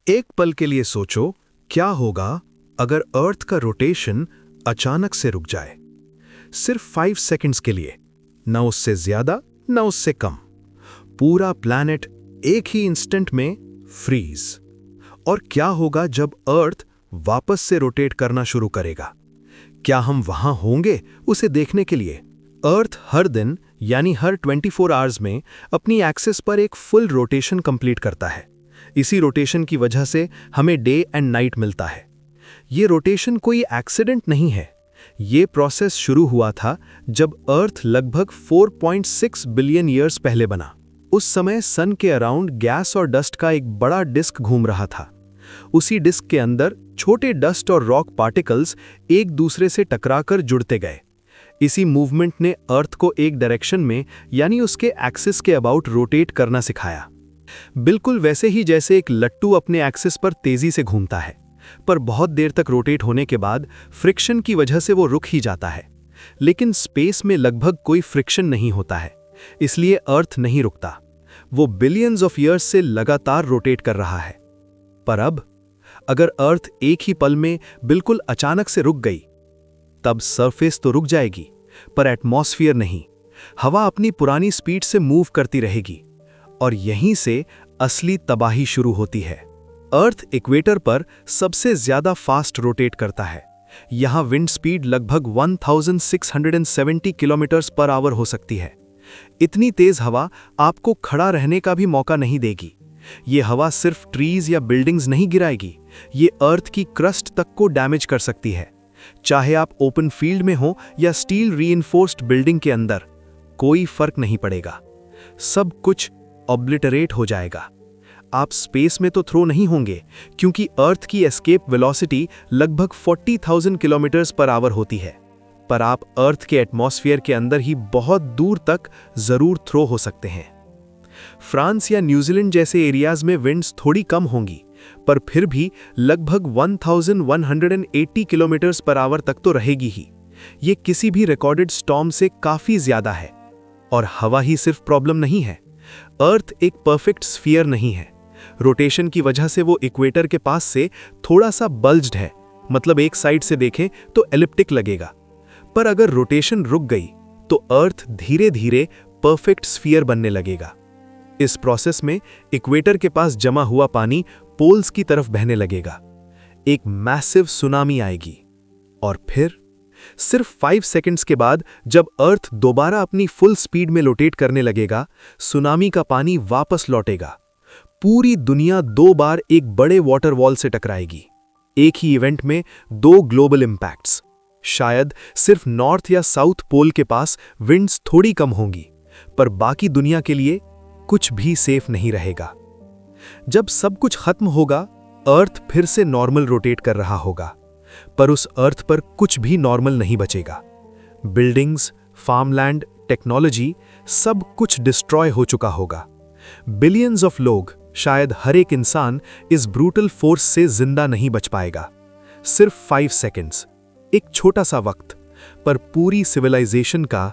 एक पल के लिए सोचो, क्या होगा अगर अर्थ का रोटेशन अचानक से रुक जाए। सिर्फ 5 सेकंड्स के लिए, न उससे ज्यादा न उससे कम। पूरा प्लैनेट एक ही इंस्टेंट में फ्रीज। और क्या होगा जब अर्थ वापस से रोटेट करना शुरू करेगा? क्या हम वहां होंगे उसे देखने के लिए? अर्थ हर दिन यानी हर 24 आवर्स में अपनी एक्सिस पर एक फुल रोटेशन कंप्लीट करता है। इसी रोटेशन की वजह से हमें डे एंड नाइट मिलता है। ये रोटेशन कोई एक्सीडेंट नहीं है। ये प्रोसेस शुरू हुआ था जब अर्थ लगभग 4.6 बिलियन ईयर्स पहले बना। उस समय सन के अराउंड गैस और डस्ट का एक बड़ा डिस्क घूम रहा था। उसी डिस्क के अंदर छोटे डस्ट और रॉक पार्टिकल्स एक दूसरे से टकराकर जुड़ते गए। इसी मूवमेंट ने अर्थ को एक डायरेक्शन में यानी उसके एक्सिस के अबाउट रोटेट करना सिखाया। बिल्कुल वैसे ही जैसे एक लट्टू अपने एक्सिस पर तेजी से घूमता है, पर बहुत देर तक रोटेट होने के बाद फ्रिक्शन की वजह से वो रुक ही जाता है। लेकिन स्पेस में लगभग कोई फ्रिक्शन नहीं होता है, इसलिए अर्थ नहीं रुकता। वो बिलियंस ऑफ ईयर्स से लगातार रोटेट कर रहा है। पर अब अगर अर्थ एक ही पल में बिल्कुल अचानक से रुक गई, तब सरफेस तो रुक जाएगी, पर एटमॉस्फेयर नहीं। हवा अपनी पुरानी स्पीड से मूव करती रहेगी और यहीं से असली तबाही शुरू होती है। अर्थ इक्वेटर पर सबसे ज्यादा फास्ट रोटेट करता है। यहां विंड स्पीड लगभग 1670 किलोमीटर्स पर आवर हो सकती है। इतनी तेज हवा आपको खड़ा रहने का भी मौका नहीं देगी। ये हवा सिर्फ ट्रीज या बिल्डिंग्स नहीं गिराएगी, ये अर्थ की क्रस्ट तक को डैमेज कर सकती है। चाहे आप ओपन फील्ड में हो या स्टील रीइंफोर्स्ड बिल्डिंग के अंदर, कोई फर्क नहीं पड़ेगा। सब कुछ ऑब्लिटरेट हो जाएगा। आप स्पेस में तो थ्रो नहीं होंगे, क्योंकि अर्थ की एस्केप वेलोसिटी लगभग 40,000 किलोमीटर्स पर आवर होती है। पर आप अर्थ के एटमॉस्फेयर के अंदर ही बहुत दूर तक जरूर थ्रो हो सकते हैं। फ्रांस या न्यूजीलैंड जैसे एरियाज में विंड्स थोड़ी कम होंगी, पर फिर भी लगभग 1180 किलोमीटर्स पर आवर तक तो रहेगी ही। ये किसी भी रिकॉर्डेड स्टॉर्म से काफी ज्यादा है। और हवा ही सिर्फ प्रॉब्लम नहीं है। अर्थ एक परफेक्ट स्फीयर नहीं है। रोटेशन की वजह से वो इक्वेटर के पास से थोड़ा सा बल्ज्ड है, मतलब एक साइड से देखें तो एलिप्टिक लगेगा। पर अगर रोटेशन रुक गई तो अर्थ धीरे धीरे परफेक्ट स्फीयर बनने लगेगा। इस प्रोसेस में इक्वेटर के पास जमा हुआ पानी पोल्स की तरफ बहने लगेगा। एक मैसिव सुनामी आएगी और फिर सिर्फ 5 सेकंड्स के बाद जब अर्थ दोबारा अपनी फुल स्पीड में रोटेट करने लगेगा, सुनामी का पानी वापस लौटेगा। पूरी दुनिया 2 बार एक बड़े वाटरवॉल से टकराएगी। एक ही इवेंट में 2 ग्लोबल इंपैक्ट्स। शायद सिर्फ नॉर्थ या साउथ पोल के पास विंड्स थोड़ी कम होंगी, पर बाकी दुनिया के लिए कुछ भी सेफ नहीं रहेगा। जब सब कुछ खत्म होगा, अर्थ फिर से नॉर्मल रोटेट कर रहा होगा, पर उस अर्थ पर कुछ भी नॉर्मल नहीं बचेगा। बिल्डिंग्स, फार्मलैंड, टेक्नोलॉजी, सब कुछ डिस्ट्रॉय हो चुका होगा। बिलियंस ऑफ लोग, शायद हर एक इंसान इस ब्रूटल फोर्स से जिंदा नहीं बच पाएगा। सिर्फ 5 सेकंड्स, एक छोटा सा वक्त, पर पूरी सिविलाइजेशन का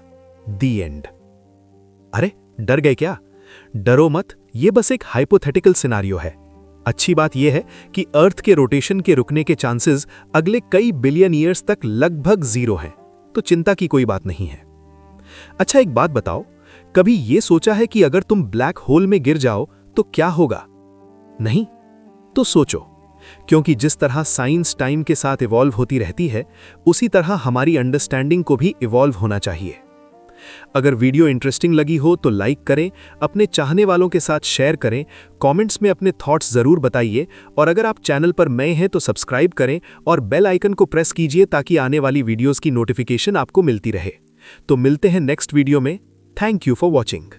दी एंड। अरे डर गए क्या? डरो मत, ये बस एक हाइपोथेटिकल सिनारियो है। अच्छी बात यह है कि अर्थ के रोटेशन के रुकने के चांसेस अगले कई बिलियन ईयर्स तक लगभग 0 हैं, तो चिंता की कोई बात नहीं है। अच्छा एक बात बताओ, कभी ये सोचा है कि अगर तुम ब्लैक होल में गिर जाओ तो क्या होगा? नहीं? तो सोचो, क्योंकि जिस तरह साइंस टाइम के साथ इवॉल्व होती रहती है, उसी तरह हमारी अंडरस्टैंडिंग को भी इवॉल्व होना चाहिए। अगर वीडियो इंटरेस्टिंग लगी हो तो लाइक करें, अपने चाहने वालों के साथ शेयर करें, कमेंट्स में अपने थॉट्स जरूर बताइए, और अगर आप चैनल पर नए हैं तो सब्सक्राइब करें और बेल आइकन को प्रेस कीजिए ताकि आने वाली वीडियोस की नोटिफिकेशन आपको मिलती रहे। तो मिलते हैं नेक्स्ट वीडियो में। Thank you for watching.